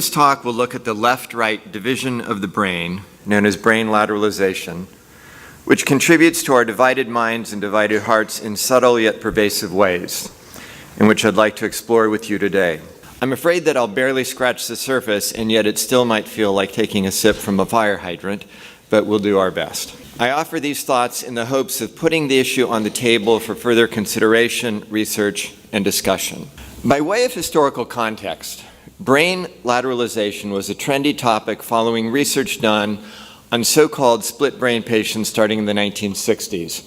this talk, we'll look at the left-right division of the brain, known as brain lateralization, which contributes to our divided minds and divided hearts in subtle yet pervasive ways, and which I'd like to explore with you today. I'm afraid that I'll barely scratch the surface, and yet it still might feel like taking a sip from a fire hydrant, but we'll do our best. I offer these thoughts in the hopes of putting the issue on the table for further consideration, research, and discussion. By way of historical context, brain lateralization was a trendy topic following research done on so-called split brain patients starting in the 1960s.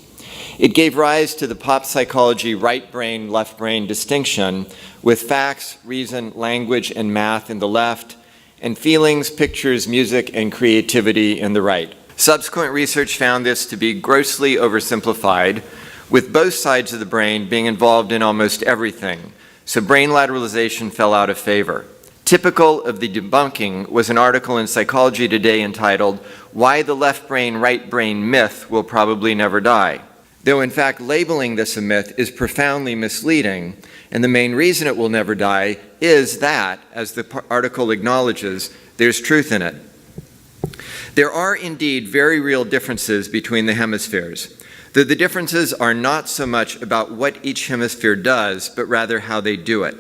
It gave rise to the pop psychology right brain, left brain distinction with facts, reason, language, and math in the left, and feelings, pictures, music, and creativity in the right. Subsequent research found this to be grossly oversimplified, with both sides of the brain being involved in almost everything, so brain lateralization fell out of favor. Typical of the debunking was an article in Psychology Today entitled, "Why the Left Brain, Right Brain Myth Will Probably Never Die." Though in fact labeling this a myth is profoundly misleading, and the main reason it will never die is that, as the article acknowledges, there's truth in it. There are indeed very real differences between the hemispheres, though the differences are not so much about what each hemisphere does, but rather how they do it.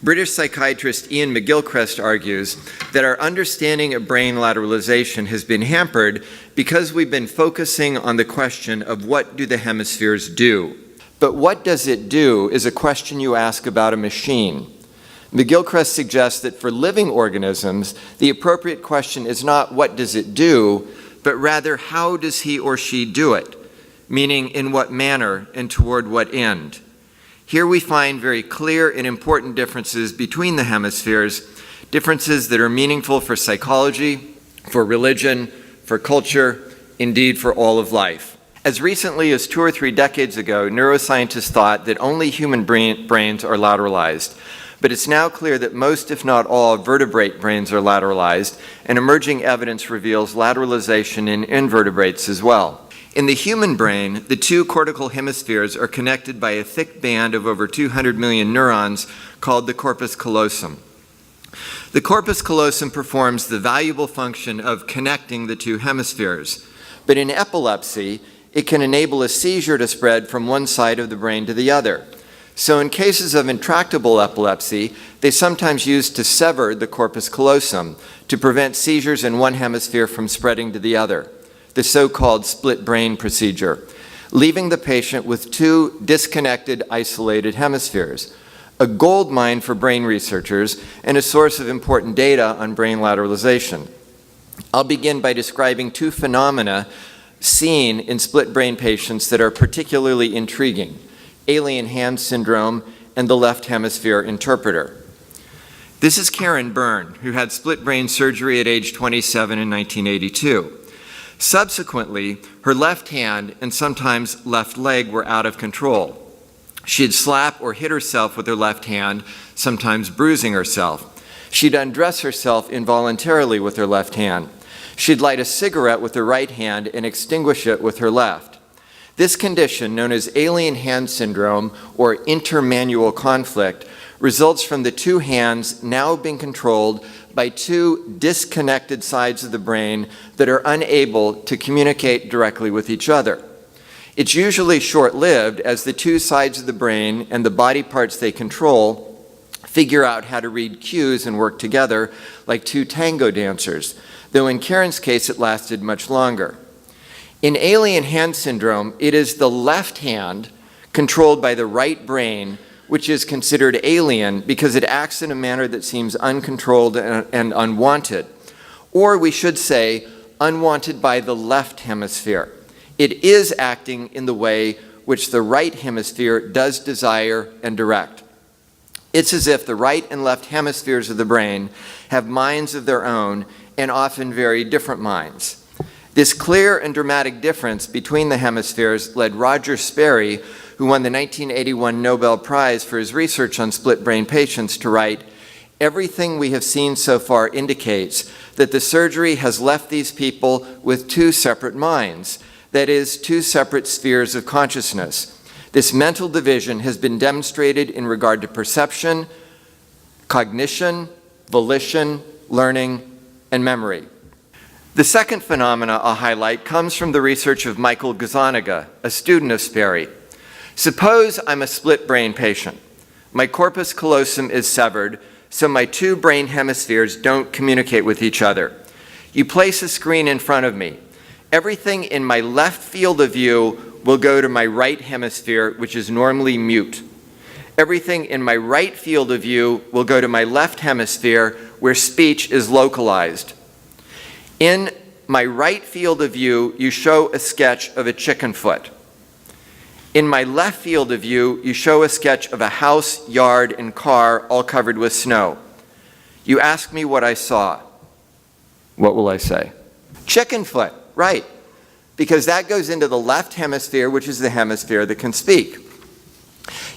British psychiatrist Ian McGilchrist argues that our understanding of brain lateralization has been hampered because we've been focusing on the question of what do the hemispheres do. But what does it do is a question you ask about a machine. McGilchrist suggests that for living organisms, the appropriate question is not what does it do, but rather how does he or she do it, meaning in what manner and toward what end. Here we find very clear and important differences between the hemispheres, differences that are meaningful for psychology, for religion, for culture, indeed for all of life. As recently as 2 or 3 decades ago, neuroscientists thought that only human brains are lateralized, but it's now clear that most, if not all, vertebrate brains are lateralized, and emerging evidence reveals lateralization in invertebrates as well. In the human brain, the two cortical hemispheres are connected by a thick band of over 200 million neurons called the corpus callosum. The corpus callosum performs the valuable function of connecting the two hemispheres, but in epilepsy, it can enable a seizure to spread from one side of the brain to the other. So in cases of intractable epilepsy, they sometimes use to sever the corpus callosum to prevent seizures in one hemisphere from spreading to the other, the so-called split brain procedure, leaving the patient with two disconnected, isolated hemispheres, a gold mine for brain researchers and a source of important data on brain lateralization. I'll begin by describing two phenomena seen in split brain patients that are particularly intriguing: alien hand syndrome and the left hemisphere interpreter. This is Karen Byrne, who had split brain surgery at age 27 in 1982. Subsequently, her left hand and sometimes left leg were out of control. She'd slap or hit herself with her left hand, sometimes bruising herself. She'd undress herself involuntarily with her left hand. She'd light a cigarette with her right hand and extinguish it with her left. This condition, known as alien hand syndrome or intermanual conflict, results from the two hands now being controlled by two disconnected sides of the brain that are unable to communicate directly with each other. It's usually short-lived, as the two sides of the brain and the body parts they control figure out how to read cues and work together like two tango dancers, though in Karen's case it lasted much longer. In alien hand syndrome, it is the left hand controlled by the right brain which is considered alien because it acts in a manner that seems uncontrolled and unwanted. Or we should say, unwanted by the left hemisphere. It is acting in the way which the right hemisphere does desire and direct. It's as if the right and left hemispheres of the brain have minds of their own, and often very different minds. This clear and dramatic difference between the hemispheres led Roger Sperry, who won the 1981 Nobel Prize for his research on split brain patients, to write, "Everything we have seen so far indicates that the surgery has left these people with two separate minds, that is, two separate spheres of consciousness. This mental division has been demonstrated in regard to perception, cognition, volition, learning, and memory. The second phenomena I'll highlight comes from the research of Michael Gazzaniga, a student of Sperry. Suppose I'm a split brain patient. My corpus callosum is severed, so my two brain hemispheres don't communicate with each other. You place a screen in front of me. Everything in my left field of view will go to my right hemisphere, which is normally mute. Everything in my right field of view will go to my left hemisphere, where speech is localized. In my right field of view, you show a sketch of a chicken foot. In my left field of view, you show a sketch of a house, yard, and car all covered with snow. You ask me what I saw. What will I say? Chicken foot, right, because that goes into the left hemisphere, which is the hemisphere that can speak.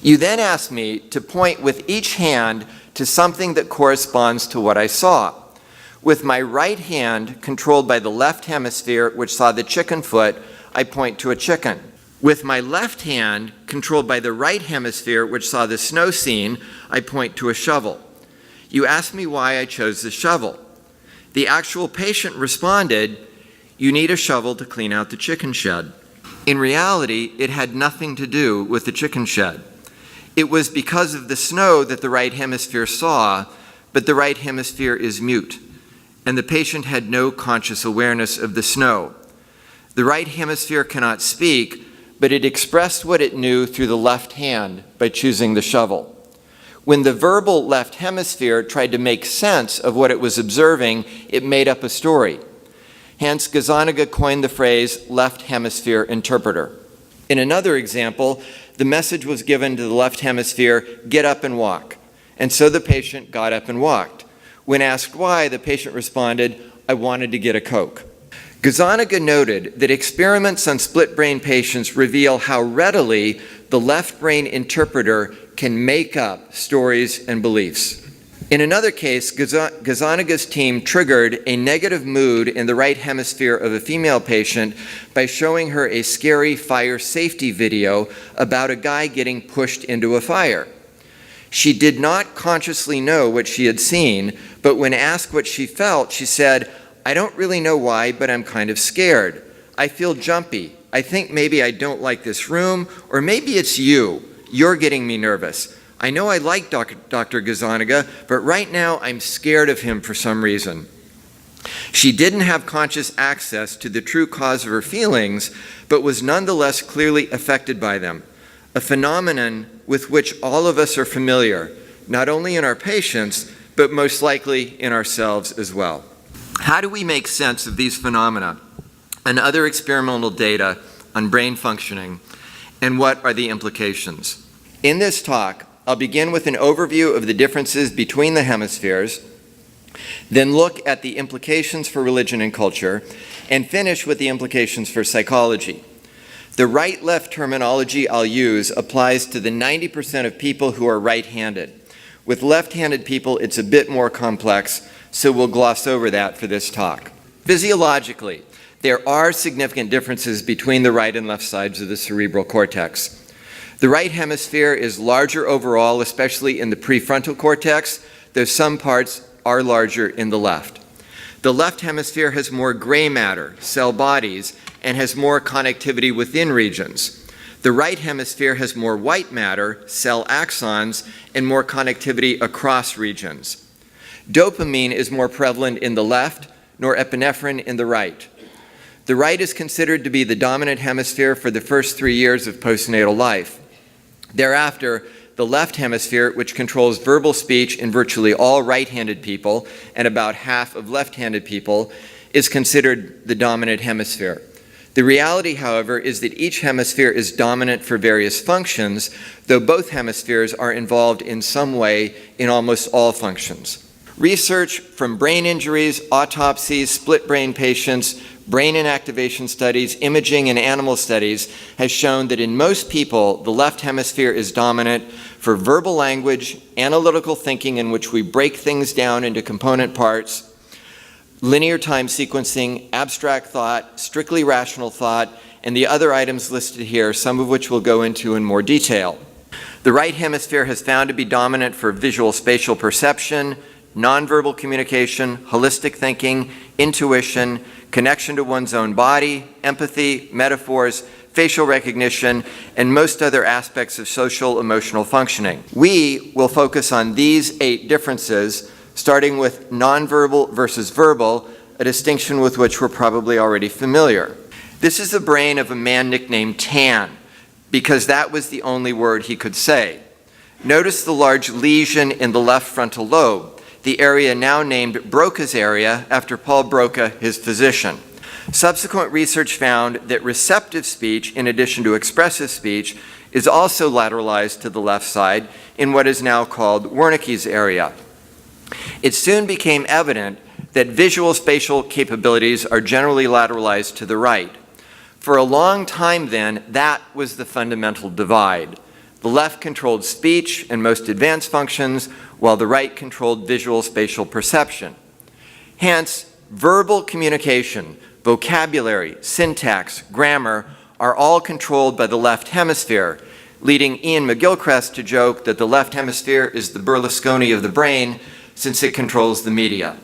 You then ask me to point with each hand to something that corresponds to what I saw. With my right hand, controlled by the left hemisphere, which saw the chicken foot, I point to a chicken. With my left hand, controlled by the right hemisphere, which saw the snow scene, I point to a shovel. You ask me why I chose the shovel. The actual patient responded, "You need a shovel to clean out the chicken shed." In reality, it had nothing to do with the chicken shed. It was because of the snow that the right hemisphere saw, but the right hemisphere is mute, and the patient had no conscious awareness of the snow. The right hemisphere cannot speak, but it expressed what it knew through the left hand by choosing the shovel. When the verbal left hemisphere tried to make sense of what it was observing, it made up a story. Hence, Gazzaniga coined the phrase left hemisphere interpreter. In another example, the message was given to the left hemisphere, "Get up and walk." And so the patient got up and walked. When asked why, the patient responded, "I wanted to get a Coke." Gazzaniga noted that experiments on split brain patients reveal how readily the left brain interpreter can make up stories and beliefs. In another case, Gazzaniga's team triggered a negative mood in the right hemisphere of a female patient by showing her a scary fire safety video about a guy getting pushed into a fire. She did not consciously know what she had seen, but when asked what she felt, she said, "I don't really know why, but I'm kind of scared. I feel jumpy. I think maybe I don't like this room, or maybe it's you. You're getting me nervous. I know I like Dr. Gazzaniga, but right now I'm scared of him for some reason." She didn't have conscious access to the true cause of her feelings, but was nonetheless clearly affected by them, a phenomenon with which all of us are familiar, not only in our patients, but most likely in ourselves as well. How do we make sense of these phenomena and other experimental data on brain functioning, and what are the implications? In this talk, I'll begin with an overview of the differences between the hemispheres, then look at the implications for religion and culture, and finish with the implications for psychology. The right-left terminology I'll use applies to the 90% of people who are right-handed. With left-handed people, it's a bit more complex, so we'll gloss over that for this talk. Physiologically, there are significant differences between the right and left sides of the cerebral cortex. The right hemisphere is larger overall, especially in the prefrontal cortex, though some parts are larger in the left. The left hemisphere has more gray matter, cell bodies, and has more connectivity within regions. The right hemisphere has more white matter, cell axons, and more connectivity across regions. Dopamine is more prevalent in the left, norepinephrine in the right. The right is considered to be the dominant hemisphere for the first 3 years of postnatal life. Thereafter, the left hemisphere, which controls verbal speech in virtually all right-handed people and about half of left-handed people, is considered the dominant hemisphere. The reality, however, is that each hemisphere is dominant for various functions, though both hemispheres are involved in some way in almost all functions. Research from brain injuries, autopsies, split brain patients, brain inactivation studies, imaging, and animal studies has shown that in most people, the left hemisphere is dominant for verbal language, analytical thinking in which we break things down into component parts, linear time sequencing, abstract thought, strictly rational thought, and the other items listed here, some of which we'll go into in more detail. The right hemisphere has found to be dominant for visual spatial perception, nonverbal communication, holistic thinking, intuition, connection to one's own body, empathy, metaphors, facial recognition, and most other aspects of social emotional functioning. We will focus on these 8 differences, starting with nonverbal versus verbal, a distinction with which we're probably already familiar. This is the brain of a man nicknamed Tan, because that was the only word he could say. Notice the large lesion in the left frontal lobe, the area now named Broca's area after Paul Broca, his physician. Subsequent research found that receptive speech, in addition to expressive speech, is also lateralized to the left side in what is now called Wernicke's area. It soon became evident that visual spatial capabilities are generally lateralized to the right. For a long time then, that was the fundamental divide. The left controlled speech and most advanced functions, while the right controlled visual spatial perception. Hence, verbal communication, vocabulary, syntax, grammar are all controlled by the left hemisphere, leading Ian McGilchrist to joke that the left hemisphere is the Berlusconi of the brain since it controls the media.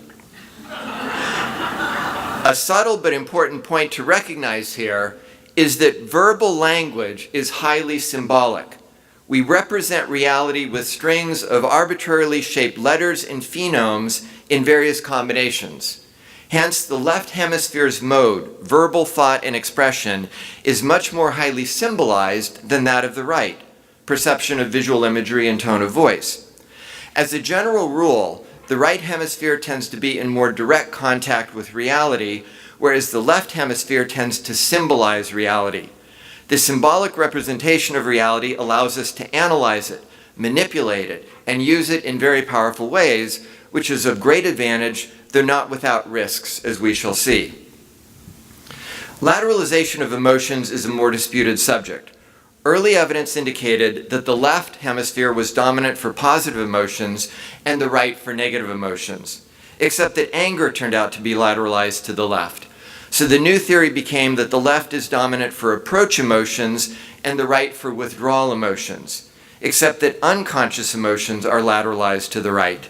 A subtle but important point to recognize here is that verbal language is highly symbolic. We represent reality with strings of arbitrarily shaped letters and phonemes in various combinations. Hence, the left hemisphere's mode, verbal thought and expression, is much more highly symbolized than that of the right, perception of visual imagery and tone of voice. As a general rule, the right hemisphere tends to be in more direct contact with reality, whereas the left hemisphere tends to symbolize reality. The symbolic representation of reality allows us to analyze it, manipulate it, and use it in very powerful ways, which is of great advantage, though not without risks, as we shall see. Lateralization of emotions is a more disputed subject. Early evidence indicated that the left hemisphere was dominant for positive emotions and the right for negative emotions, except that anger turned out to be lateralized to the left. So the new theory became that the left is dominant for approach emotions and the right for withdrawal emotions, except that unconscious emotions are lateralized to the right.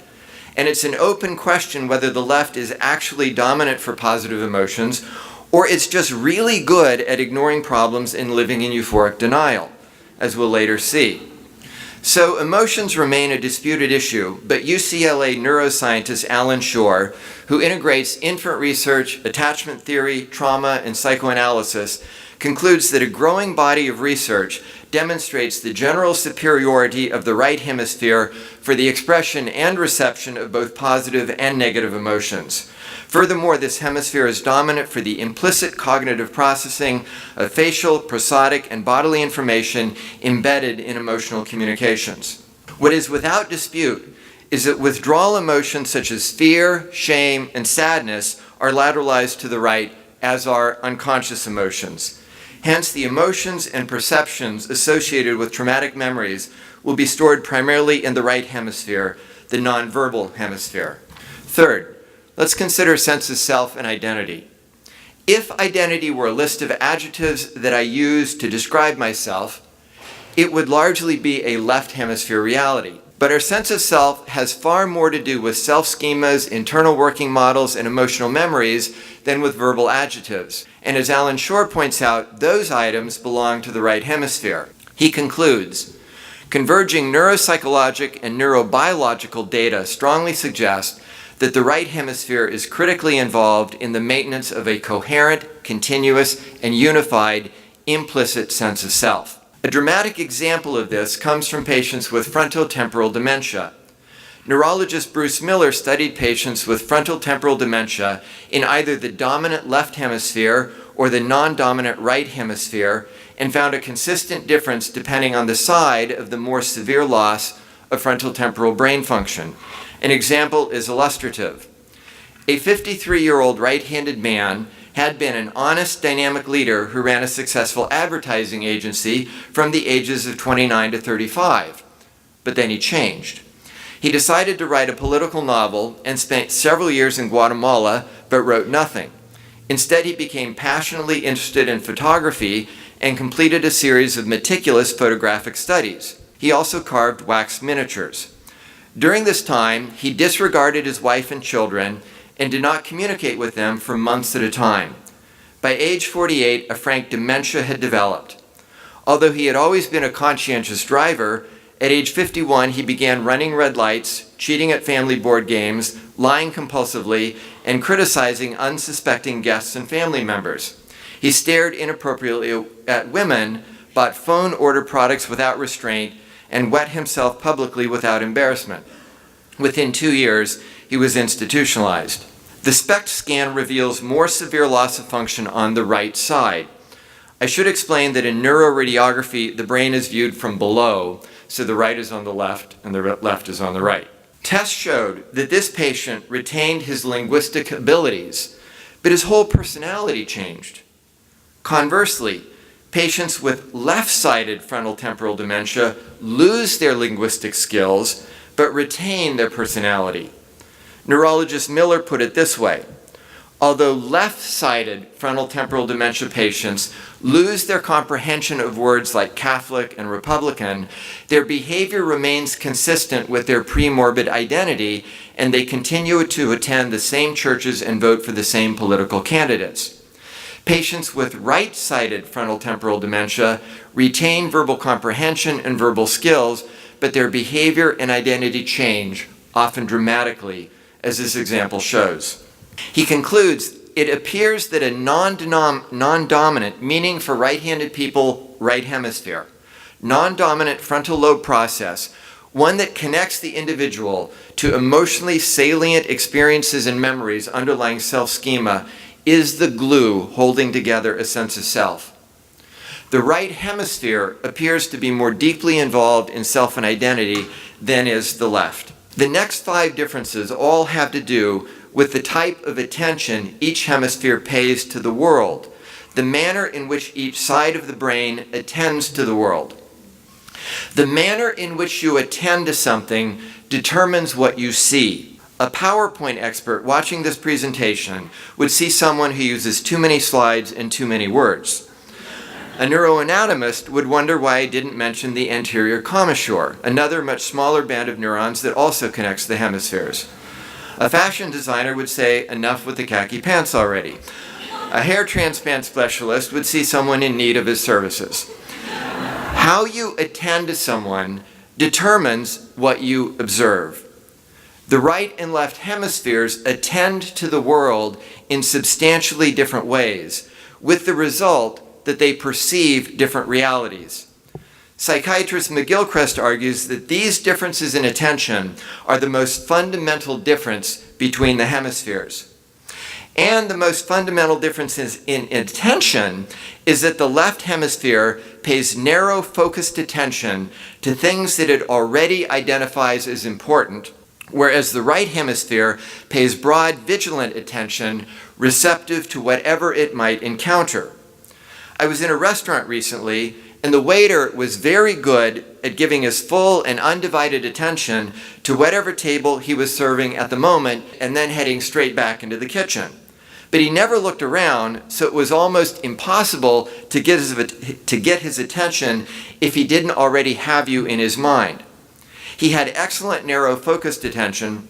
And it's an open question whether the left is actually dominant for positive emotions or it's just really good at ignoring problems and living in euphoric denial, as we'll later see. So emotions remain a disputed issue, but UCLA neuroscientist Alan Shore, who integrates infant research, attachment theory, trauma, and psychoanalysis, concludes that a growing body of research demonstrates the general superiority of the right hemisphere for the expression and reception of both positive and negative emotions. Furthermore, this hemisphere is dominant for the implicit cognitive processing of facial, prosodic, and bodily information embedded in emotional communications. What is without dispute is that withdrawal emotions such as fear, shame, and sadness are lateralized to the right, as are unconscious emotions. Hence, the emotions and perceptions associated with traumatic memories will be stored primarily in the right hemisphere, the nonverbal hemisphere. Third, let's consider sense of self and identity. If identity were a list of adjectives that I use to describe myself, it would largely be a left hemisphere reality. But our sense of self has far more to do with self-schemas, internal working models, and emotional memories than with verbal adjectives. And as Alan Shore points out, those items belong to the right hemisphere. He concludes, converging neuropsychologic and neurobiological data strongly suggest that the right hemisphere is critically involved in the maintenance of a coherent, continuous, and unified implicit sense of self. A dramatic example of this comes from patients with frontotemporal dementia. Neurologist Bruce Miller studied patients with frontotemporal dementia in either the dominant left hemisphere or the non-dominant right hemisphere and found a consistent difference depending on the side of the more severe loss of frontotemporal brain function. An example is illustrative. A 53-year-old right-handed man had been an honest, dynamic leader who ran a successful advertising agency from the ages of 29 to 35. But then he changed. He decided to write a political novel and spent several years in Guatemala, but wrote nothing. Instead, he became passionately interested in photography and completed a series of meticulous photographic studies. He also carved wax miniatures. During this time, he disregarded his wife and children and did not communicate with them for months at a time. By age 48, a frank dementia had developed. Although he had always been a conscientious driver, at age 51 he began running red lights, cheating at family board games, lying compulsively, and criticizing unsuspecting guests and family members. He stared inappropriately at women, bought phone order products without restraint, and wet himself publicly without embarrassment. Within 2 years, he was institutionalized. The SPECT scan reveals more severe loss of function on the right side. I should explain that in neuroradiography, the brain is viewed from below, so the right is on the left and the left is on the right. Tests showed that this patient retained his linguistic abilities, but his whole personality changed. Conversely, patients with left-sided frontal-temporal dementia lose their linguistic skills, but retain their personality. Neurologist Miller put it this way: although left-sided frontal-temporal dementia patients lose their comprehension of words like Catholic and Republican, their behavior remains consistent with their pre-morbid identity, and they continue to attend the same churches and vote for the same political candidates. Patients with right-sided frontal-temporal dementia retain verbal comprehension and verbal skills, but their behavior and identity change, often dramatically, as this example shows. He concludes, it appears that a non-dominant, meaning for right-handed people, right hemisphere, non-dominant frontal lobe process, one that connects the individual to emotionally salient experiences and memories underlying self-schema, is the glue holding together a sense of self. The right hemisphere appears to be more deeply involved in self and identity than is the left. The next 5 differences all have to do with the type of attention each hemisphere pays to the world, the manner in which each side of the brain attends to the world. The manner in which you attend to something determines what you see. A PowerPoint expert watching this presentation would see someone who uses too many slides and too many words. A neuroanatomist would wonder why I didn't mention the anterior commissure, another much smaller band of neurons that also connects the hemispheres. A fashion designer would say, enough with the khaki pants already. A hair transplant specialist would see someone in need of his services. How you attend to someone determines what you observe. The right and left hemispheres attend to the world in substantially different ways, with the result that they perceive different realities. Psychiatrist McGilchrist argues that these differences in attention are the most fundamental difference between the hemispheres. And the most fundamental differences in attention is that the left hemisphere pays narrow, focused attention to things that it already identifies as important, whereas the right hemisphere pays broad, vigilant attention, receptive to whatever it might encounter. I was in a restaurant recently, and the waiter was very good at giving his full and undivided attention to whatever table he was serving at the moment, and then heading straight back into the kitchen. But he never looked around, so it was almost impossible to get his attention if he didn't already have you in his mind. He had excellent narrow focused attention,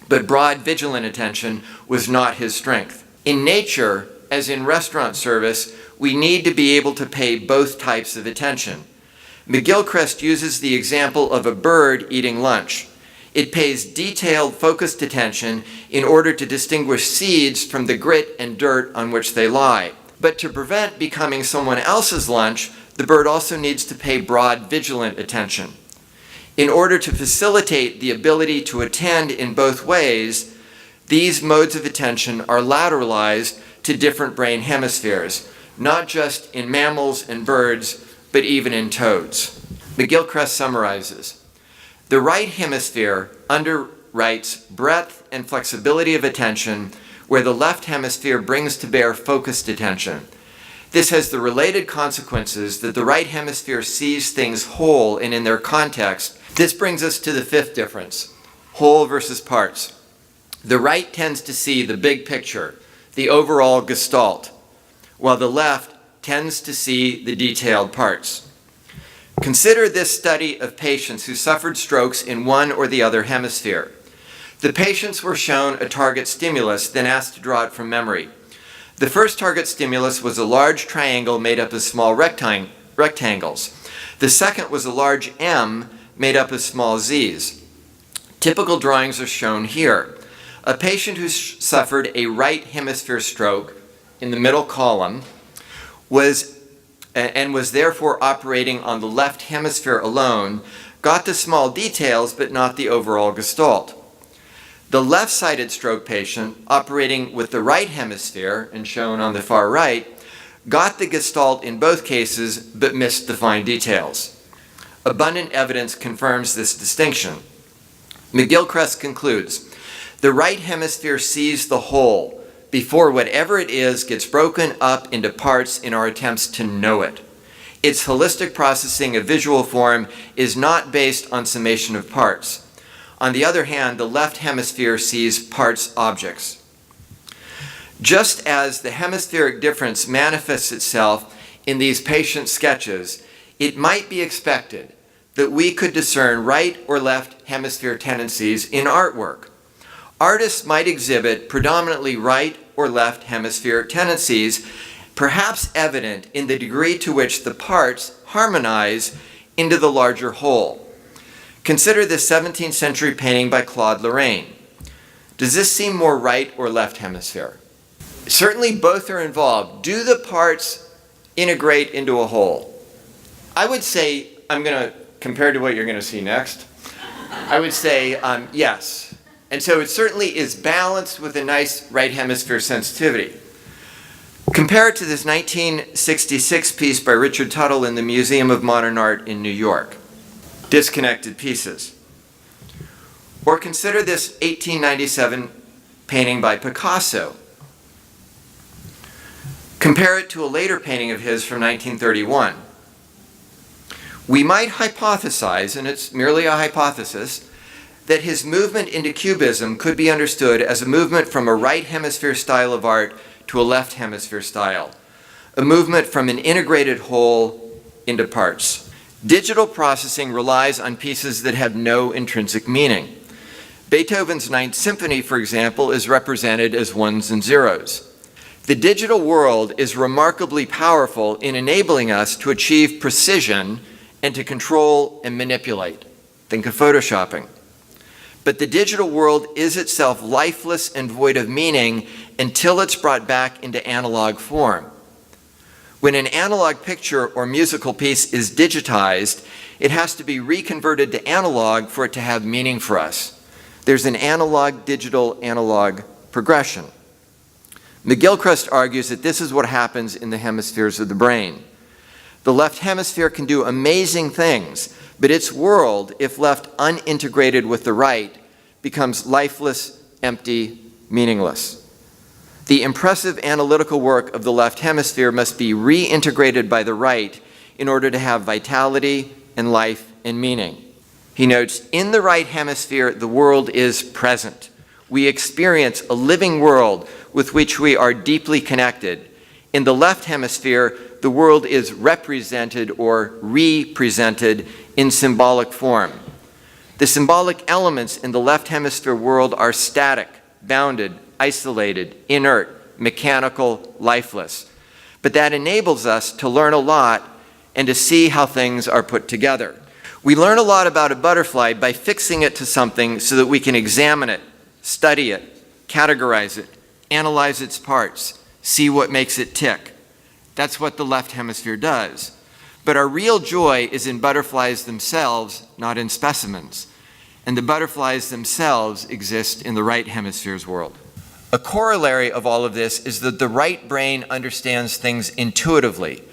but broad vigilant attention was not his strength. In nature, as in restaurant service, we need to be able to pay both types of attention. McGilchrist uses the example of a bird eating lunch. It pays detailed, focused attention in order to distinguish seeds from the grit and dirt on which they lie. But to prevent becoming someone else's lunch, the bird also needs to pay broad, vigilant attention. In order to facilitate the ability to attend in both ways, these modes of attention are lateralized to different brain hemispheres, not just in mammals and birds, but even in toads. McGilchrist summarizes, the right hemisphere underwrites breadth and flexibility of attention, where the left hemisphere brings to bear focused attention. This has the related consequences that the right hemisphere sees things whole and in their context. This brings us to the 5th difference, whole versus parts. The right tends to see the big picture, the overall gestalt, while the left tends to see the detailed parts. Consider this study of patients who suffered strokes in one or the other hemisphere. The patients were shown a target stimulus, then asked to draw it from memory. The first target stimulus was a large triangle made up of small rectangles. The second was a large M made up of small Z's. Typical drawings are shown here. A patient who suffered a right hemisphere stroke in the middle column was therefore operating on the left hemisphere alone, got the small details but not the overall gestalt. The left-sided stroke patient, operating with the right hemisphere, and shown on the far right, got the gestalt in both cases but missed the fine details. Abundant evidence confirms this distinction. McGilchrist concludes, the right hemisphere sees the whole before whatever it is gets broken up into parts in our attempts to know it. Its holistic processing of visual form is not based on summation of parts. On the other hand, the left hemisphere sees parts objects. Just as the hemispheric difference manifests itself in these patient sketches, it might be expected that we could discern right or left hemisphere tendencies in artwork. Artists might exhibit predominantly right or left hemisphere tendencies, perhaps evident in the degree to which the parts harmonize into the larger whole. Consider this 17th century painting by Claude Lorraine. Does this seem more right or left hemisphere? Certainly both are involved. Do the parts integrate into a whole? I would say, compared to what you're going to see next, I would say yes. And so it certainly is balanced with a nice right hemisphere sensitivity. Compare it to this 1966 piece by Richard Tuttle in the Museum of Modern Art in New York. Disconnected pieces. Or consider this 1897 painting by Picasso. Compare it to a later painting of his from 1931. We might hypothesize, and it's merely a hypothesis, that his movement into Cubism could be understood as a movement from a right hemisphere style of art to a left hemisphere style, a movement from an integrated whole into parts. Digital processing relies on pieces that have no intrinsic meaning. Beethoven's Ninth Symphony, for example, is represented as ones and zeros. The digital world is remarkably powerful in enabling us to achieve precision and to control and manipulate. Think of photoshopping. But the digital world is itself lifeless and void of meaning until it's brought back into analog form. When an analog picture or musical piece is digitized, it has to be reconverted to analog for it to have meaning for us. There's an analog-digital-analog progression. McGilchrist argues that this is what happens in the hemispheres of the brain. The left hemisphere can do amazing things, but its world, if left unintegrated with the right, becomes lifeless, empty, meaningless. The impressive analytical work of the left hemisphere must be reintegrated by the right in order to have vitality and life and meaning. He notes, in the right hemisphere, the world is present. We experience a living world with which we are deeply connected. In the left hemisphere, the world is represented or represented in symbolic form. The symbolic elements in the left hemisphere world are static, bounded, isolated, inert, mechanical, lifeless. But that enables us to learn a lot and to see how things are put together. We learn a lot about a butterfly by fixing it to something so that we can examine it, study it, categorize it, analyze its parts, see what makes it tick. That's what the left hemisphere does. But our real joy is in butterflies themselves, not in specimens. And the butterflies themselves exist in the right hemisphere's world. A corollary of all of this is that the right brain understands things intuitively,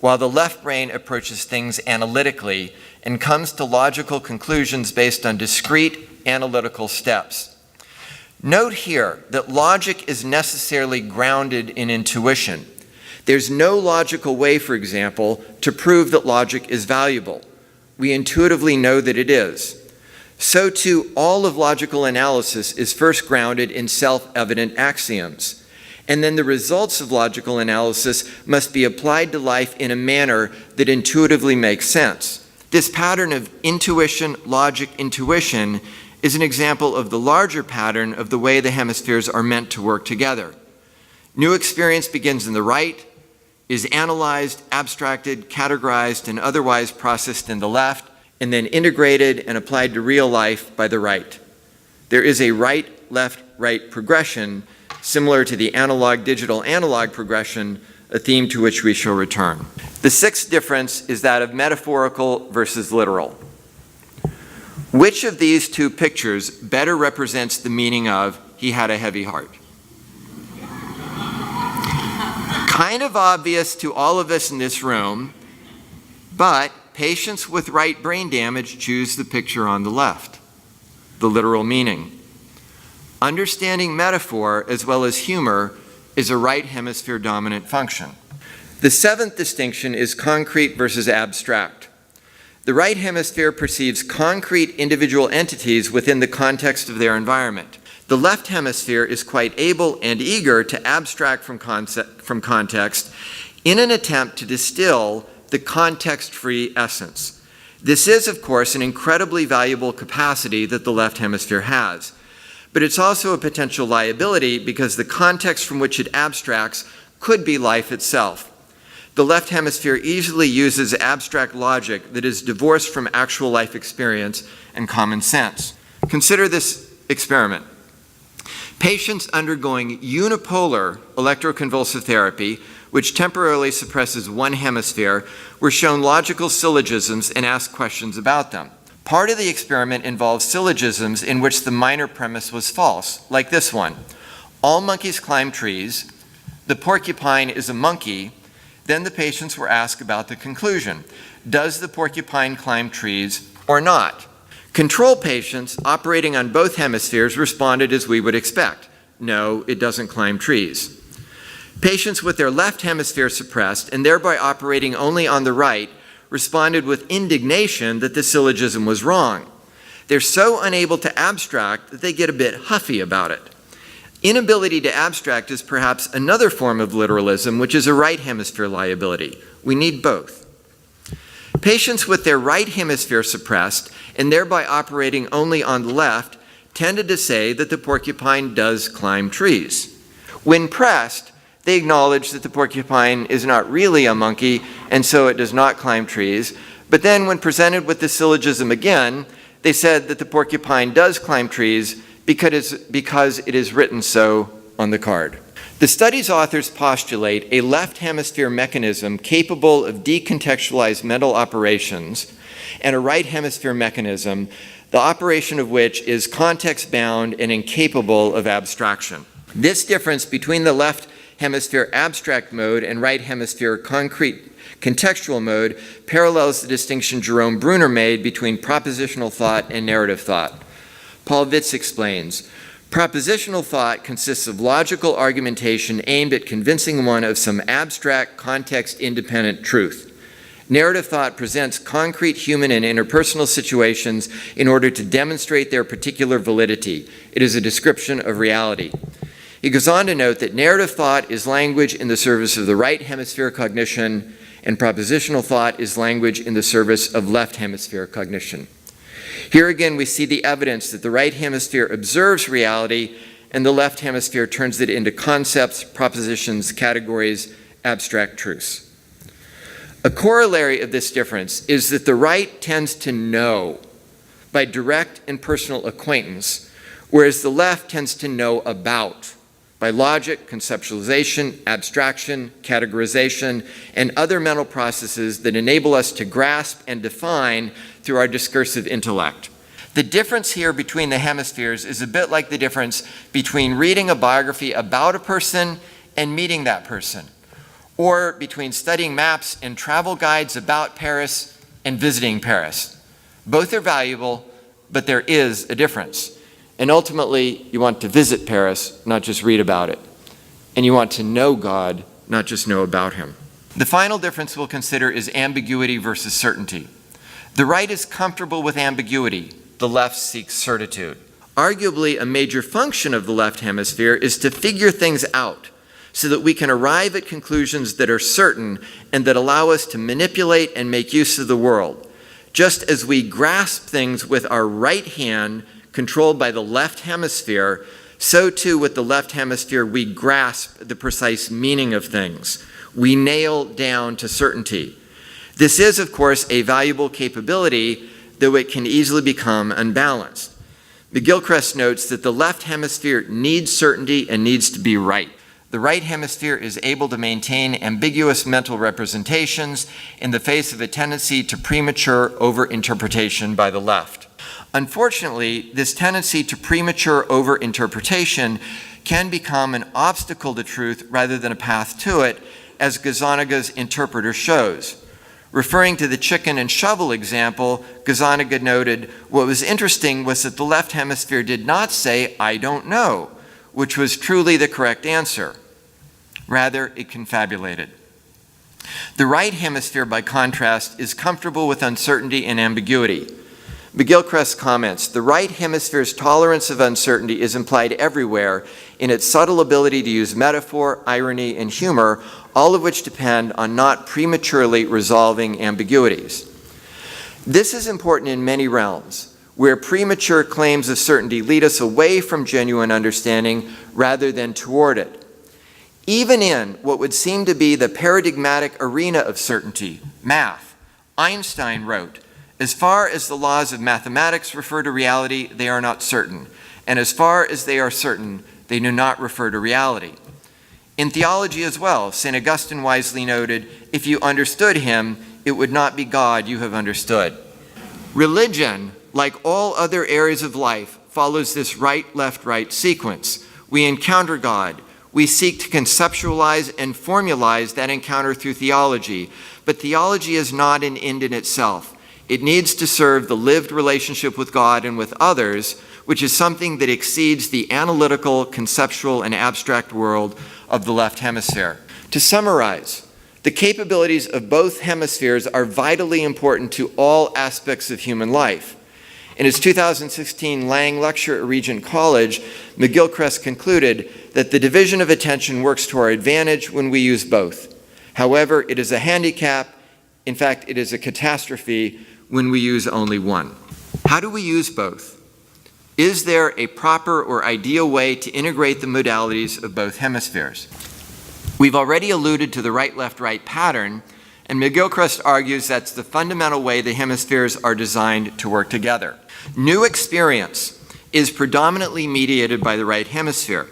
while the left brain approaches things analytically and comes to logical conclusions based on discrete analytical steps. Note here that logic is necessarily grounded in intuition. There's no logical way, for example, to prove that logic is valuable. We intuitively know that it is. So too, all of logical analysis is first grounded in self-evident axioms. And then the results of logical analysis must be applied to life in a manner that intuitively makes sense. This pattern of intuition, logic, intuition is an example of the larger pattern of the way the hemispheres are meant to work together. New experience begins in the right, is analyzed, abstracted, categorized, and otherwise processed in the left, and then integrated and applied to real life by the right. There is a right, left, right progression similar to the analog-digital-analog progression, a theme to which we shall return. The sixth difference is that of metaphorical versus literal. Which of these two pictures better represents the meaning of "he had a heavy heart"? Kind of obvious to all of us in this room, but patients with right brain damage choose the picture on the left, the literal meaning. Understanding metaphor as well as humor is a right hemisphere dominant function. The seventh distinction is concrete versus abstract. The right hemisphere perceives concrete individual entities within the context of their environment. The left hemisphere is quite able and eager to abstract from context in an attempt to distill the context-free essence. This is, of course, an incredibly valuable capacity that the left hemisphere has. But it's also a potential liability because the context from which it abstracts could be life itself. The left hemisphere easily uses abstract logic that is divorced from actual life experience and common sense. Consider this experiment. Patients undergoing unipolar electroconvulsive therapy, which temporarily suppresses one hemisphere, were shown logical syllogisms and asked questions about them. Part of the experiment involves syllogisms in which the minor premise was false, like this one. All monkeys climb trees. The porcupine is a monkey. Then the patients were asked about the conclusion. Does the porcupine climb trees or not? Control patients operating on both hemispheres responded as we would expect. No, it doesn't climb trees. Patients with their left hemisphere suppressed and thereby operating only on the right responded with indignation that the syllogism was wrong. They're so unable to abstract that they get a bit huffy about it. Inability to abstract is perhaps another form of literalism, which is a right hemisphere liability. We need both. Patients with their right hemisphere suppressed and thereby operating only on the left tended to say that the porcupine does climb trees. When pressed, they acknowledge that the porcupine is not really a monkey and so it does not climb trees. But then when presented with the syllogism again, they said that the porcupine does climb trees because it is written so on the card. The study's authors postulate a left hemisphere mechanism capable of decontextualized mental operations and a right hemisphere mechanism, the operation of which is context-bound and incapable of abstraction. This difference between the left hemisphere abstract mode and right hemisphere concrete contextual mode parallels the distinction Jerome Bruner made between propositional thought and narrative thought. Paul Witz explains, propositional thought consists of logical argumentation aimed at convincing one of some abstract, context-independent truth. Narrative thought presents concrete human and interpersonal situations in order to demonstrate their particular validity. It is a description of reality. He goes on to note that narrative thought is language in the service of the right hemisphere cognition, and propositional thought is language in the service of left hemisphere cognition. Here again, we see the evidence that the right hemisphere observes reality and the left hemisphere turns it into concepts, propositions, categories, abstract truths. A corollary of this difference is that the right tends to know by direct and personal acquaintance, whereas the left tends to know about by logic, conceptualization, abstraction, categorization, and other mental processes that enable us to grasp and define through our discursive intellect. The difference here between the hemispheres is a bit like the difference between reading a biography about a person and meeting that person, or between studying maps and travel guides about Paris and visiting Paris. Both are valuable, but there is a difference. And ultimately, you want to visit Paris, not just read about it. And you want to know God, not just know about him. The final difference we'll consider is ambiguity versus certainty. The right is comfortable with ambiguity. The left seeks certitude. Arguably, a major function of the left hemisphere is to figure things out so that we can arrive at conclusions that are certain and that allow us to manipulate and make use of the world. Just as we grasp things with our right hand, controlled by the left hemisphere, so too with the left hemisphere we grasp the precise meaning of things. We nail down to certainty. This is, of course, a valuable capability, though it can easily become unbalanced. McGilchrist notes that the left hemisphere needs certainty and needs to be right. The right hemisphere is able to maintain ambiguous mental representations in the face of a tendency to premature overinterpretation by the left. Unfortunately, this tendency to premature overinterpretation can become an obstacle to truth rather than a path to it, as Gazaniga's interpreter shows. Referring to the chicken and shovel example, Gazaniga noted, what was interesting was that the left hemisphere did not say, "I don't know," which was truly the correct answer. Rather, it confabulated. The right hemisphere, by contrast, is comfortable with uncertainty and ambiguity. McGilchrist comments, the right hemisphere's tolerance of uncertainty is implied everywhere in its subtle ability to use metaphor, irony, and humor, all of which depend on not prematurely resolving ambiguities. This is important in many realms, where premature claims of certainty lead us away from genuine understanding rather than toward it. Even in what would seem to be the paradigmatic arena of certainty, math, Einstein wrote, "As far as the laws of mathematics refer to reality, they are not certain, and as far as they are certain, they do not refer to reality." In theology as well, St. Augustine wisely noted, "If you understood him, it would not be God you have understood." Religion, like all other areas of life, follows this right-left-right sequence. We encounter God. We seek to conceptualize and formalize that encounter through theology, but theology is not an end in itself. It needs to serve the lived relationship with God and with others, which is something that exceeds the analytical, conceptual, and abstract world of the left hemisphere. To summarize, the capabilities of both hemispheres are vitally important to all aspects of human life. In his 2016 Lang lecture at Regent College, McGilchrist concluded that the division of attention works to our advantage when we use both. However, it is a handicap, in fact, it is a catastrophe when we use only one. How do we use both? Is there a proper or ideal way to integrate the modalities of both hemispheres? We've already alluded to the right-left-right pattern, and McGilchrist argues that's the fundamental way the hemispheres are designed to work together. New experience is predominantly mediated by the right hemisphere.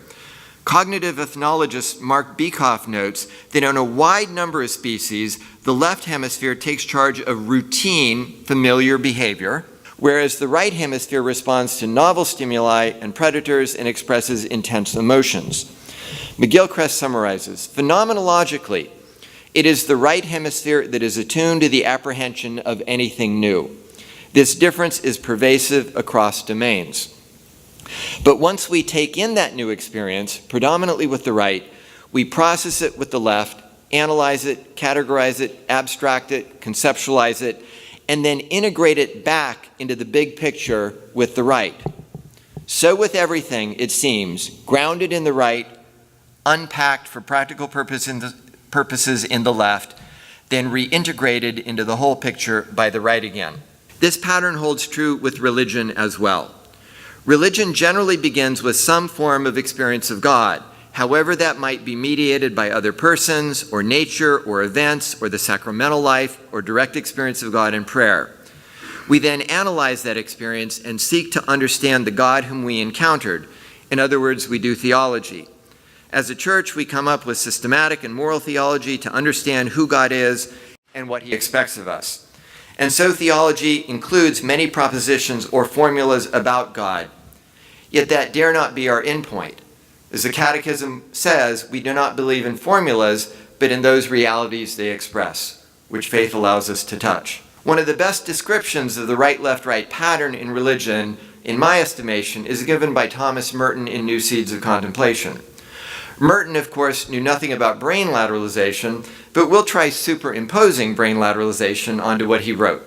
Cognitive ethnologist Mark Bekoff notes that in a wide number of species, the left hemisphere takes charge of routine, familiar behavior, whereas the right hemisphere responds to novel stimuli and predators and expresses intense emotions. McGilchrist summarizes, phenomenologically, it is the right hemisphere that is attuned to the apprehension of anything new. This difference is pervasive across domains. But once we take in that new experience, predominantly with the right, we process it with the left, analyze it, categorize it, abstract it, conceptualize it, and then integrate it back into the big picture with the right. So with everything, it seems, grounded in the right, unpacked for practical purposes in the left, then reintegrated into the whole picture by the right again. This pattern holds true with religion as well. Religion generally begins with some form of experience of God, however that might be mediated by other persons, or nature, or events, or the sacramental life, or direct experience of God in prayer. We then analyze that experience and seek to understand the God whom we encountered. In other words, we do theology. As a church, we come up with systematic and moral theology to understand who God is and what he expects of us. And so theology includes many propositions or formulas about God. Yet that dare not be our endpoint. As the Catechism says, we do not believe in formulas, but in those realities they express, which faith allows us to touch. One of the best descriptions of the right-left-right pattern in religion, in my estimation, is given by Thomas Merton in New Seeds of Contemplation. Merton, of course, knew nothing about brain lateralization, but we'll try superimposing brain lateralization onto what he wrote.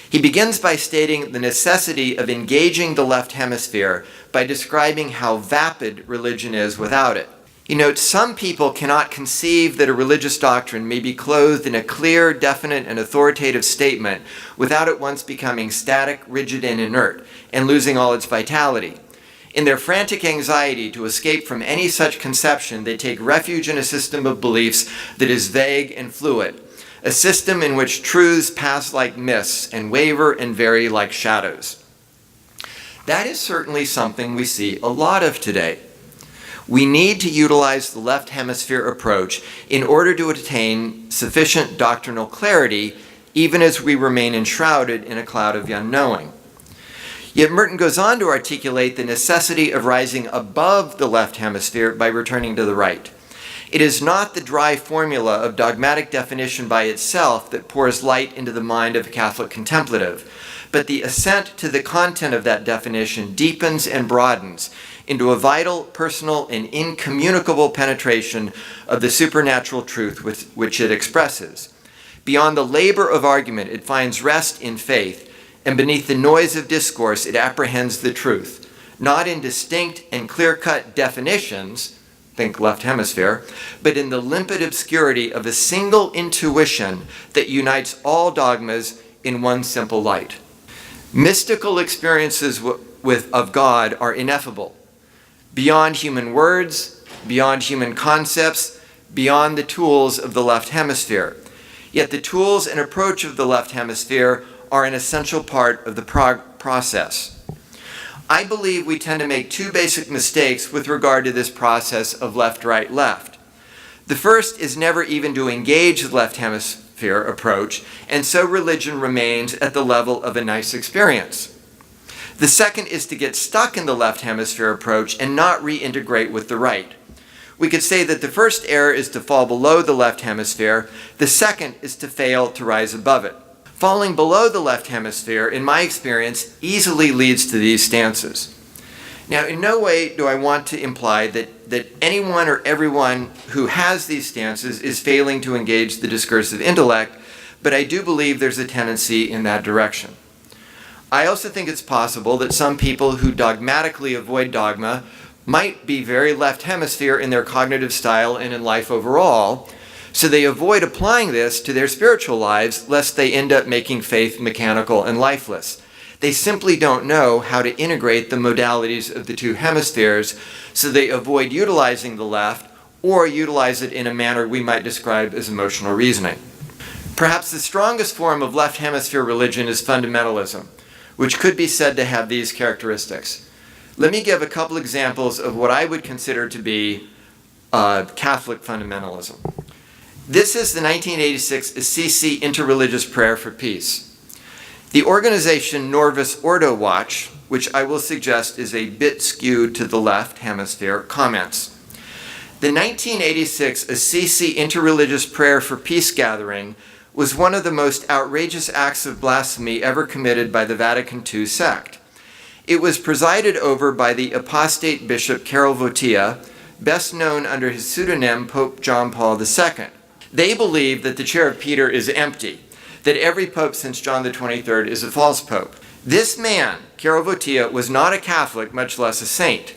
He begins by stating the necessity of engaging the left hemisphere by describing how vapid religion is without it. He notes, some people cannot conceive that a religious doctrine may be clothed in a clear, definite, and authoritative statement without at once becoming static, rigid, and inert, and losing all its vitality. In their frantic anxiety to escape from any such conception, they take refuge in a system of beliefs that is vague and fluid, a system in which truths pass like mists and waver and vary like shadows. That is certainly something we see a lot of today. We need to utilize the left hemisphere approach in order to attain sufficient doctrinal clarity, even as we remain enshrouded in a cloud of unknowing. Yet Merton goes on to articulate the necessity of rising above the left hemisphere by returning to the right. It is not the dry formula of dogmatic definition by itself that pours light into the mind of a Catholic contemplative, but the ascent to the content of that definition deepens and broadens into a vital, personal, and incommunicable penetration of the supernatural truth which it expresses. Beyond the labor of argument, it finds rest in faith, and beneath the noise of discourse, it apprehends the truth, not in distinct and clear-cut definitions, think left hemisphere, but in the limpid obscurity of a single intuition that unites all dogmas in one simple light. Mystical experiences of God are ineffable, beyond human words, beyond human concepts, beyond the tools of the left hemisphere. Yet the tools and approach of the left hemisphere are an essential part of the process. I believe we tend to make two basic mistakes with regard to this process of left, right, left. The first is never even to engage the left hemisphere approach, and so religion remains at the level of a nice experience. The second is to get stuck in the left hemisphere approach and not reintegrate with the right. We could say that the first error is to fall below the left hemisphere. The second is to fail to rise above it. Falling below the left hemisphere, in my experience, easily leads to these stances. Now, in no way do I want to imply that anyone or everyone who has these stances is failing to engage the discursive intellect, but I do believe there's a tendency in that direction. I also think it's possible that some people who dogmatically avoid dogma might be very left hemisphere in their cognitive style and in life overall, so they avoid applying this to their spiritual lives lest they end up making faith mechanical and lifeless. They simply don't know how to integrate the modalities of the two hemispheres, so they avoid utilizing the left or utilize it in a manner we might describe as emotional reasoning. Perhaps the strongest form of left hemisphere religion is fundamentalism, which could be said to have these characteristics. Let me give a couple examples of what I would consider to be Catholic fundamentalism. This is the 1986 Assisi Interreligious Prayer for Peace. The organization Norvis Ordo Watch, which I will suggest is a bit skewed to the left hemisphere, comments, the 1986 Assisi Interreligious Prayer for Peace gathering was one of the most outrageous acts of blasphemy ever committed by the Vatican II sect. It was presided over by the apostate Bishop Karol Wojtyła, best known under his pseudonym Pope John Paul II. They believe that the chair of Peter is empty, that every pope since John the 23rd is a false pope. This man, Karol Wojtyła, was not a Catholic, much less a saint.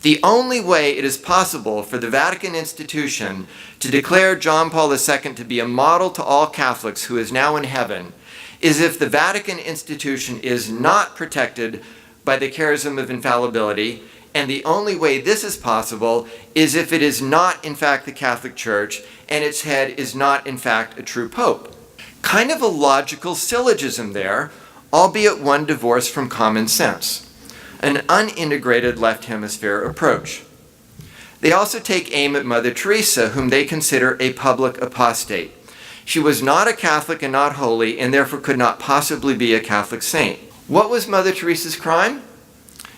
The only way it is possible for the Vatican institution to declare John Paul II to be a model to all Catholics who is now in heaven is if the Vatican institution is not protected by the charism of infallibility, and the only way this is possible is if it is not in fact the Catholic Church and its head is not in fact a true pope. Kind of a logical syllogism there, albeit one divorced from common sense. An unintegrated left hemisphere approach. They also take aim at Mother Teresa, whom they consider a public apostate. She was not a Catholic and not holy, and therefore could not possibly be a Catholic saint. What was Mother Teresa's crime?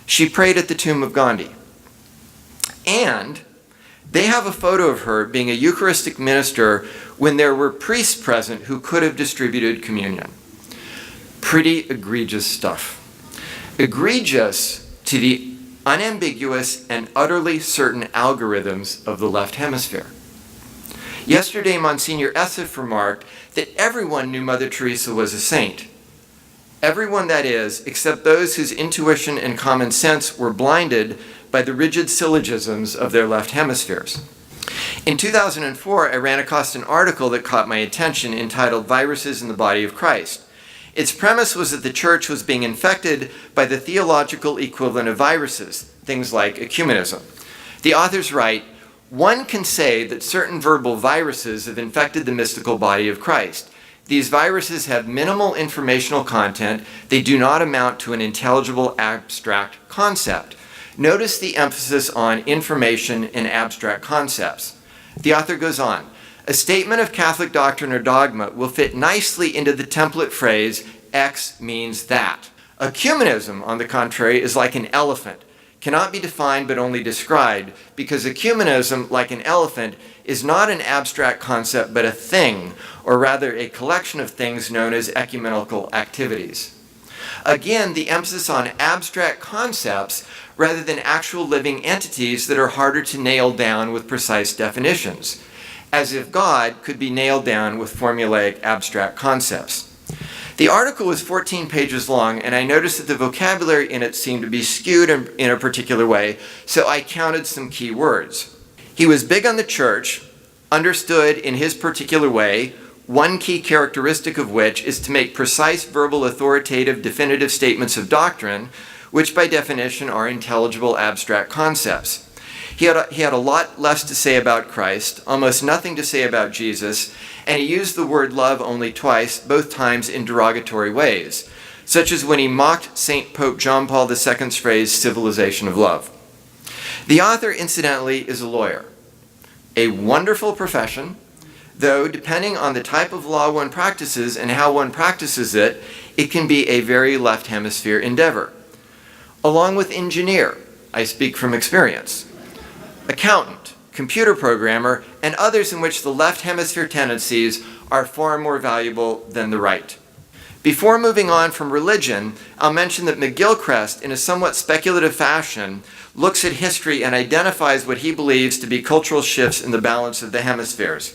She prayed at the tomb of Gandhi. And they have a photo of her being a Eucharistic minister when there were priests present who could have distributed communion. Pretty egregious stuff. Egregious to the unambiguous and utterly certain algorithms of the left hemisphere. Yesterday, Monsignor Esif remarked that everyone knew Mother Teresa was a saint. Everyone, that is, except those whose intuition and common sense were blinded by the rigid syllogisms of their left hemispheres. In 2004, I ran across an article that caught my attention entitled "Viruses in the Body of Christ." Its premise was that the church was being infected by the theological equivalent of viruses, things like ecumenism. The authors write, "One can say that certain verbal viruses have infected the mystical body of Christ. These viruses have minimal informational content. They do not amount to an intelligible abstract concept." Notice the emphasis on information and abstract concepts. The author goes on, "A statement of Catholic doctrine or dogma will fit nicely into the template phrase, X means that. Ecumenism, on the contrary, is like an elephant, cannot be defined but only described, because ecumenism, like an elephant, is not an abstract concept but a thing, or rather a collection of things known as ecumenical activities." Again, the emphasis on abstract concepts rather than actual living entities that are harder to nail down with precise definitions, as if God could be nailed down with formulaic abstract concepts. The article was 14 pages long, and I noticed that the vocabulary in it seemed to be skewed in a particular way, so I counted some key words. He was big on the church, understood in his particular way, one key characteristic of which is to make precise verbal, authoritative, definitive statements of doctrine, which by definition are intelligible abstract concepts. He had a lot less to say about Christ, almost nothing to say about Jesus, and he used the word love only twice, both times in derogatory ways, such as when he mocked St. Pope John Paul II's phrase, civilization of love. The author, incidentally, is a lawyer. A wonderful profession, though depending on the type of law one practices and how one practices it, it can be a very left hemisphere endeavor. Along with engineer, I speak from experience, accountant, computer programmer, and others in which the left hemisphere tendencies are far more valuable than the right. Before moving on from religion, I'll mention that McGilchrist, in a somewhat speculative fashion, looks at history and identifies what he believes to be cultural shifts in the balance of the hemispheres.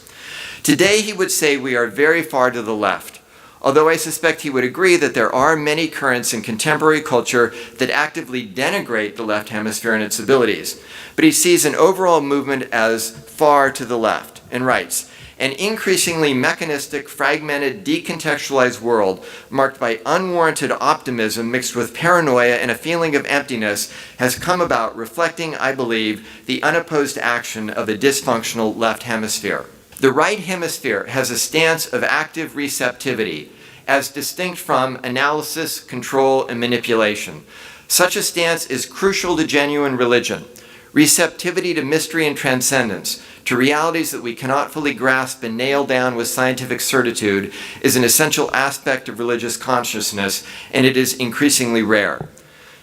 Today, he would say we are very far to the left, although I suspect he would agree that there are many currents in contemporary culture that actively denigrate the left hemisphere and its abilities. But he sees an overall movement as far to the left and writes, "An increasingly mechanistic, fragmented, decontextualized world marked by unwarranted optimism mixed with paranoia and a feeling of emptiness has come about, reflecting, I believe, the unopposed action of a dysfunctional left hemisphere. The right hemisphere has a stance of active receptivity, as distinct from analysis, control, and manipulation. Such a stance is crucial to genuine religion. Receptivity to mystery and transcendence, to realities that we cannot fully grasp and nail down with scientific certitude, is an essential aspect of religious consciousness, and it is increasingly rare."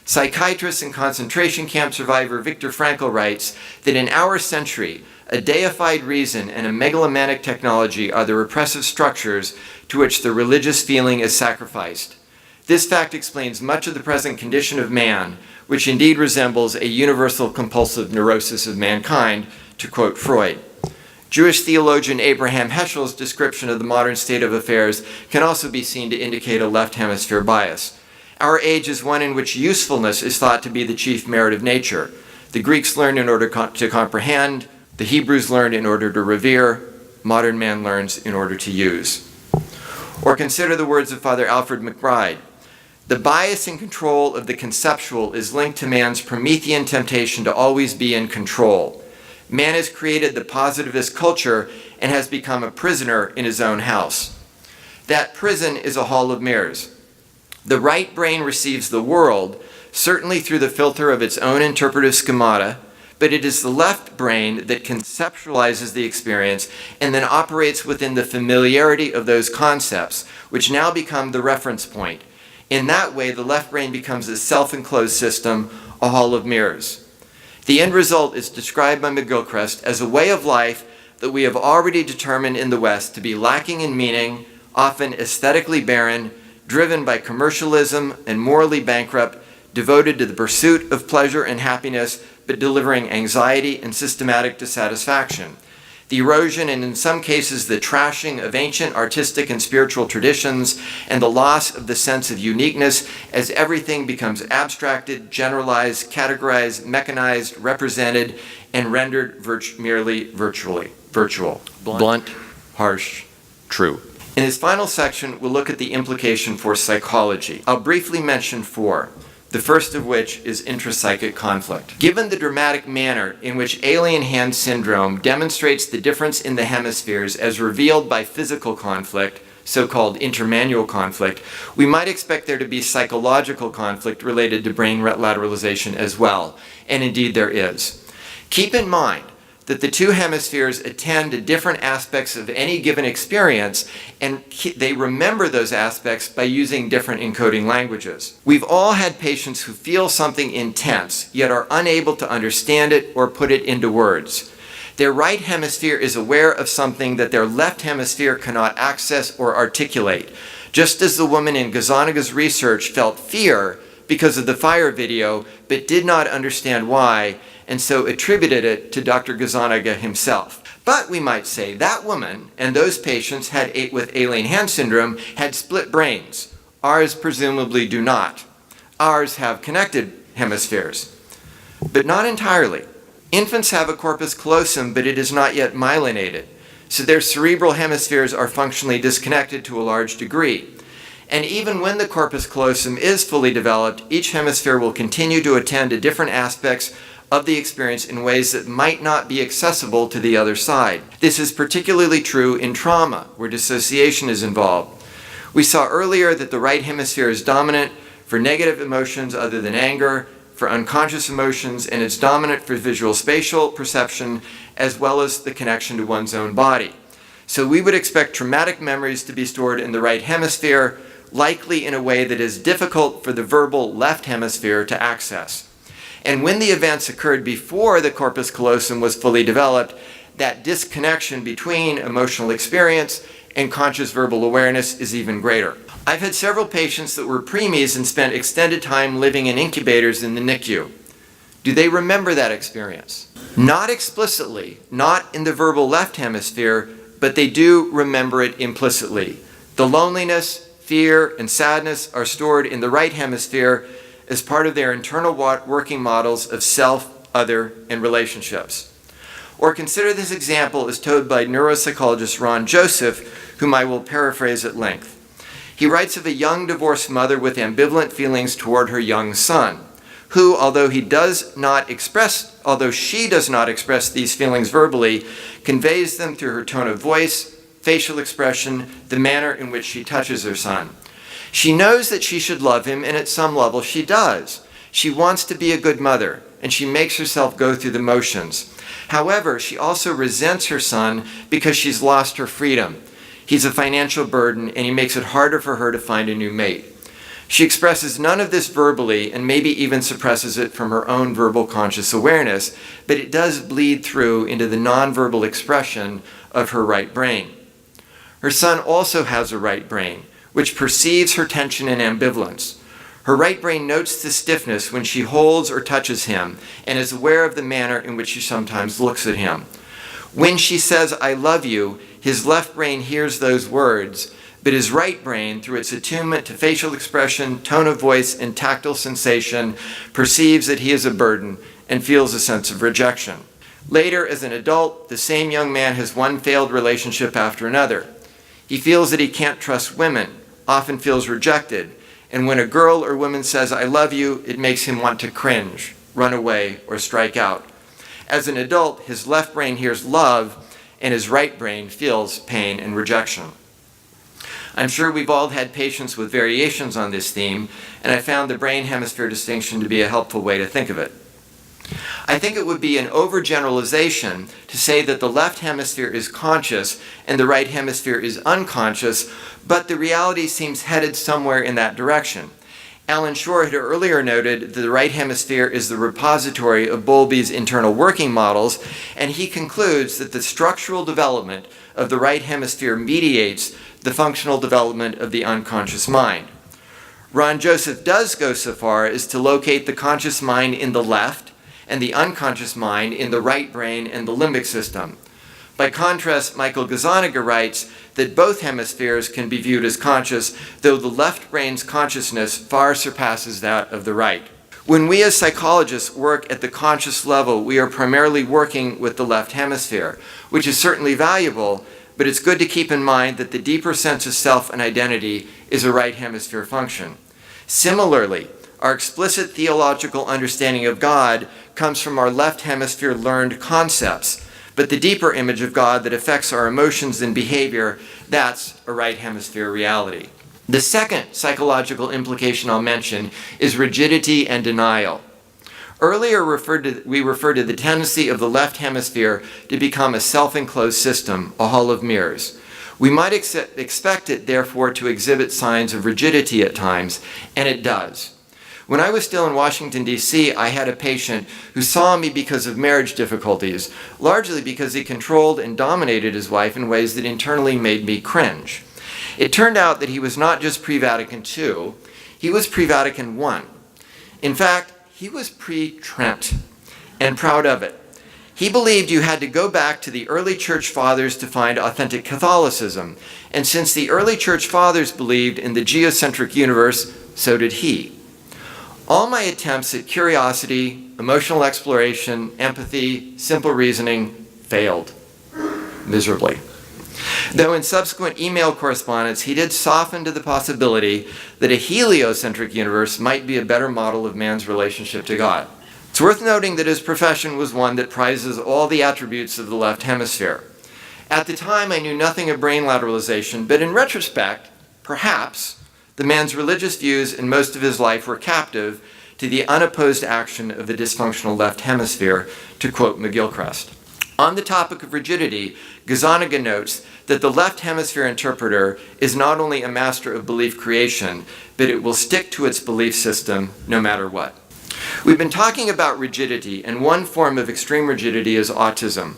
Psychiatrist and concentration camp survivor Viktor Frankl writes that in our century, a deified reason and a megalomaniac technology are the repressive structures to which the religious feeling is sacrificed. This fact explains much of the present condition of man, which indeed resembles a universal compulsive neurosis of mankind, to quote Freud. Jewish theologian Abraham Heschel's description of the modern state of affairs can also be seen to indicate a left hemisphere bias. Our age is one in which usefulness is thought to be the chief merit of nature. The Greeks learned in order to comprehend, the Hebrews learned in order to revere, modern man learns in order to use. Or consider the words of Father Alfred McBride. The bias and control of the conceptual is linked to man's Promethean temptation to always be in control. Man has created the positivist culture and has become a prisoner in his own house. That prison is a hall of mirrors. The right brain receives the world, certainly through the filter of its own interpretive schemata, but it is the left brain that conceptualizes the experience and then operates within the familiarity of those concepts, which now become the reference point. In that way, the left brain becomes a self-enclosed system, a hall of mirrors. The end result is described by McGilchrist as a way of life that we have already determined in the West to be lacking in meaning, often aesthetically barren, driven by commercialism and morally bankrupt, devoted to the pursuit of pleasure and happiness, but delivering anxiety and systematic dissatisfaction. The erosion and in some cases the trashing of ancient artistic and spiritual traditions, and the loss of the sense of uniqueness as everything becomes abstracted, generalized, categorized, mechanized, represented, and rendered merely virtual. Blunt, harsh, true. In his final section, we'll look at the implication for psychology. I'll briefly mention four, the first of which is intrapsychic conflict. Given the dramatic manner in which alien hand syndrome demonstrates the difference in the hemispheres as revealed by physical conflict, so-called intermanual conflict, we might expect there to be psychological conflict related to brain lateralization as well, and indeed there is. Keep in mind that the two hemispheres attend to different aspects of any given experience, and they remember those aspects by using different encoding languages. We've all had patients who feel something intense, yet are unable to understand it or put it into words. Their right hemisphere is aware of something that their left hemisphere cannot access or articulate, just as the woman in Gazanaga's research felt fear because of the fire video, but did not understand why, and so attributed it to Dr. Gazanaga himself. But we might say that woman and those patients with alien hand syndrome had split brains. Ours presumably do not. Ours have connected hemispheres, but not entirely. Infants have a corpus callosum, but it is not yet myelinated, so their cerebral hemispheres are functionally disconnected to a large degree. And even when the corpus callosum is fully developed, each hemisphere will continue to attend to different aspects of the experience in ways that might not be accessible to the other side. This is particularly true in trauma, where dissociation is involved. We saw earlier that the right hemisphere is dominant for negative emotions other than anger, for unconscious emotions, and it's dominant for visual spatial perception, as well as the connection to one's own body. So we would expect traumatic memories to be stored in the right hemisphere, likely in a way that is difficult for the verbal left hemisphere to access. And when the events occurred before the corpus callosum was fully developed, that disconnection between emotional experience and conscious verbal awareness is even greater. I've had several patients that were preemies and spent extended time living in incubators in the NICU. Do they remember that experience? Not explicitly, not in the verbal left hemisphere, but they do remember it implicitly. The loneliness, fear, and sadness are stored in the right hemisphere as part of their internal working models of self, other, and relationships. Or consider this example as told by neuropsychologist Ron Joseph, whom I will paraphrase at length. He writes of a young divorced mother with ambivalent feelings toward her young son, who, although she does not express these feelings verbally, conveys them through her tone of voice, facial expression, the manner in which she touches her son. She knows that she should love him, and at some level she does. She wants to be a good mother, and she makes herself go through the motions. However, she also resents her son because she's lost her freedom. He's a financial burden, and he makes it harder for her to find a new mate. She expresses none of this verbally, and maybe even suppresses it from her own verbal conscious awareness, but it does bleed through into the nonverbal expression of her right brain. Her son also has a right brain, which perceives her tension and ambivalence. Her right brain notes the stiffness when she holds or touches him, and is aware of the manner in which she sometimes looks at him. When she says, "I love you," his left brain hears those words, but his right brain, through its attunement to facial expression, tone of voice, and tactile sensation, perceives that he is a burden and feels a sense of rejection. Later, as an adult, the same young man has one failed relationship after another. He feels that he can't trust women, often feels rejected, and when a girl or woman says, "I love you," it makes him want to cringe, run away, or strike out. As an adult, his left brain hears love, and his right brain feels pain and rejection. I'm sure we've all had patients with variations on this theme, and I found the brain hemisphere distinction to be a helpful way to think of it. I think it would be an overgeneralization to say that the left hemisphere is conscious and the right hemisphere is unconscious, but the reality seems headed somewhere in that direction. Alan Shore had earlier noted that the right hemisphere is the repository of Bowlby's internal working models, and he concludes that the structural development of the right hemisphere mediates the functional development of the unconscious mind. Ron Joseph does go so far as to locate the conscious mind in the left and the unconscious mind in the right brain and the limbic system. By contrast, Michael Gazzaniga writes that both hemispheres can be viewed as conscious, though the left brain's consciousness far surpasses that of the right. When we as psychologists work at the conscious level, we are primarily working with the left hemisphere, which is certainly valuable, but it's good to keep in mind that the deeper sense of self and identity is a right hemisphere function. Similarly, our explicit theological understanding of God comes from our left hemisphere learned concepts, but the deeper image of God that affects our emotions and behavior, that's a right hemisphere reality. The second psychological implication I'll mention is rigidity and denial. Earlier we referred to the tendency of the left hemisphere to become a self-enclosed system, a hall of mirrors. We might expect it, therefore, to exhibit signs of rigidity at times, and it does. When I was still in Washington, D.C., I had a patient who saw me because of marriage difficulties, largely because he controlled and dominated his wife in ways that internally made me cringe. It turned out that he was not just pre-Vatican II, he was pre-Vatican I. In fact, he was pre-Trent, and proud of it. He believed you had to go back to the early church fathers to find authentic Catholicism, and since the early church fathers believed in the geocentric universe, so did he. All my attempts at curiosity, emotional exploration, empathy, simple reasoning failed miserably. Though in subsequent email correspondence, he did soften to the possibility that a heliocentric universe might be a better model of man's relationship to God. It's worth noting that his profession was one that prizes all the attributes of the left hemisphere. At the time, I knew nothing of brain lateralization, but in retrospect, perhaps, the man's religious views in most of his life were captive to the unopposed action of the dysfunctional left hemisphere, to quote McGilchrist. On the topic of rigidity, Gazzaniga notes that the left hemisphere interpreter is not only a master of belief creation, but it will stick to its belief system no matter what. We've been talking about rigidity, and one form of extreme rigidity is autism.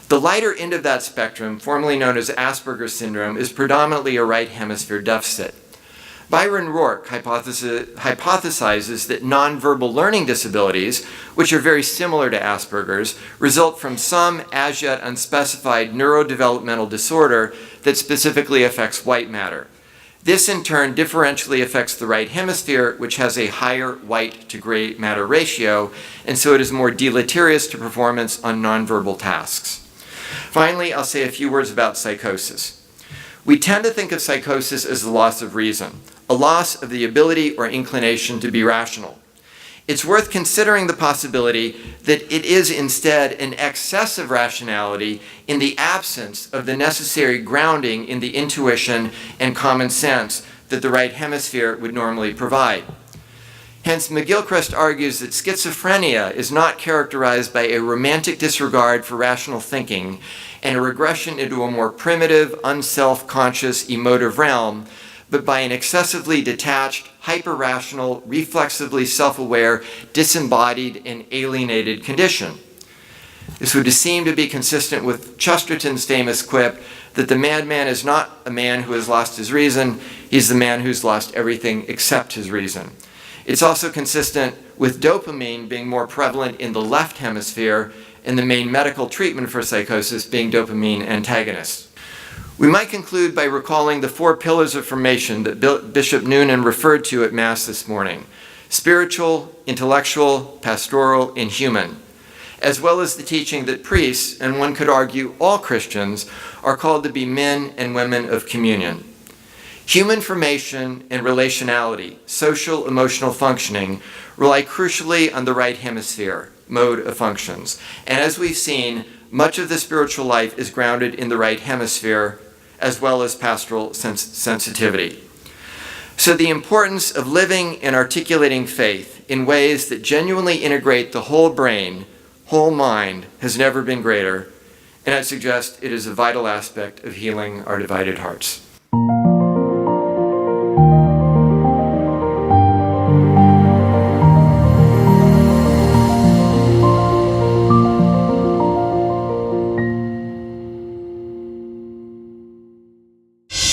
The lighter end of that spectrum, formerly known as Asperger's syndrome, is predominantly a right hemisphere deficit. Byron Rourke hypothesizes that nonverbal learning disabilities, which are very similar to Asperger's, result from some as yet unspecified neurodevelopmental disorder that specifically affects white matter. This in turn differentially affects the right hemisphere, which has a higher white to gray matter ratio, and so it is more deleterious to performance on nonverbal tasks. Finally, I'll say a few words about psychosis. We tend to think of psychosis as the loss of reason, a loss of the ability or inclination to be rational. It's worth considering the possibility that it is instead an excess of rationality in the absence of the necessary grounding in the intuition and common sense that the right hemisphere would normally provide. Hence, McGilchrist argues that schizophrenia is not characterized by a romantic disregard for rational thinking and a regression into a more primitive, unself-conscious, emotive realm, but by an excessively detached, hyper-rational, reflexively self-aware, disembodied, and alienated condition. This would seem to be consistent with Chesterton's famous quip that the madman is not a man who has lost his reason, he's the man who's lost everything except his reason. It's also consistent with dopamine being more prevalent in the left hemisphere and the main medical treatment for psychosis being dopamine antagonists. We might conclude by recalling the 4 pillars of formation that Bishop Noonan referred to at Mass this morning: spiritual, intellectual, pastoral, and human, as well as the teaching that priests, and one could argue all Christians, are called to be men and women of communion. Human formation and relationality, social emotional functioning, rely crucially on the right hemisphere mode of functions. And as we've seen, much of the spiritual life is grounded in the right hemisphere, as well as pastoral sensitivity. So the importance of living and articulating faith in ways that genuinely integrate the whole brain, whole mind, has never been greater, and I'd suggest it is a vital aspect of healing our divided hearts.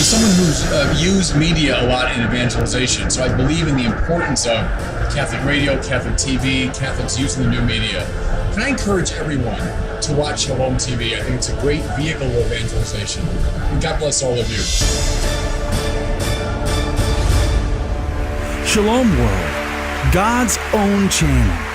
Someone who's used media a lot in evangelization, so I believe in the importance of Catholic radio, Catholic TV, Catholics using the new media. Can I encourage everyone to watch Shalom TV? I think it's a great vehicle of evangelization. And God bless all of you. Shalom World, God's own channel.